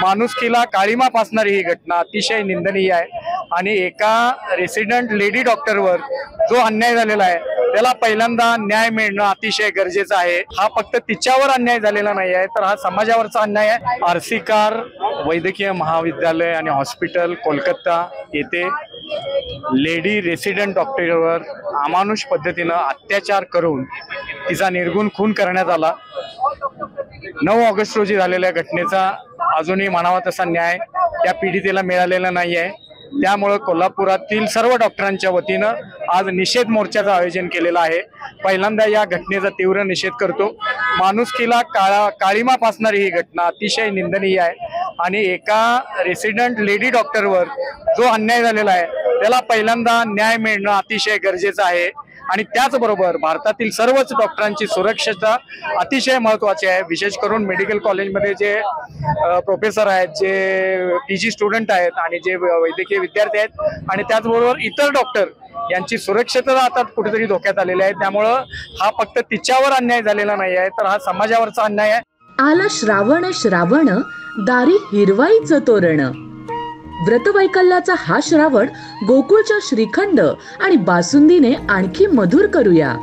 माणुसकीला काळीमा फासणारी ही घटना अतिशय निंदनीय आहे आणि एका रेसिडेंट लेडी डॉक्टरवर जो अन्याय झालेला आहे त्याला पहिल्यांदा न्याय मिळणं अतिशय गरजेचं आहे। हा फक्त तिच्यावर अन्याय झालेला नाही आहे तर हा समाजावरचा अन्याय आहे। आरसी कार वैद्यकीय महाविद्यालय आणि हॉस्पिटल कोलकाता येथे लेडी रेसिडेंट डॉक्टरवर अमानुष पद्धतीने अत्याचार करून तिचा निर्गुण खून करण्यात आला। 9 ऑगस्ट रोजी झालेल्या घटनेचा अजूनही म्हणावा तसा न्याय त्या पीडितेला मिळालेला नाही आहे। त्यामुळे कोल्हापुरातील सर्व डॉक्टरांच्या वतीनं आज निषेध मोर्चाचं आयोजन केलेलं आहे। पहिल्यांदा या घटनेचा तीव्र निषेध करतो। माणुसकीला काळीमा फासणारी ही घटना अतिशय निंदनीय आहे आणि एका रेसिडेंट लेडी डॉक्टरवर जो अन्याय झालेला आहे त्याला पहिल्यांदा न्याय मिळणं अतिशय गरजेचं आहे आणि त्याचबरोबर भारतातील सर्वच डॉक्टरांची सुरक्षता अतिशय महत्त्वाची आहे। विशेष करून मेडिकल कॉलेजमध्ये जे प्रोफेसर आहेत, जे पीजी स्टुडंट आहेत आणि जे वैद्यकीय विद्यार्थी आहेत आणि त्याचबरोबर इतर डॉक्टर यांची सुरक्षितता आता कुठेतरी धोक्यात आलेली आहे। त्यामुळं हा फक्त तिच्यावर अन्याय झालेला नाही आहे तर हा समाजावरचा अन्याय आहे। आला श्रावण श्रावण दारी हिरवाईचं तोरण। व्रतवैकल्याचा हा श्रावण गोकुळच्या श्रीखंड आणि बासुंदीने आणखी मधुर करूया।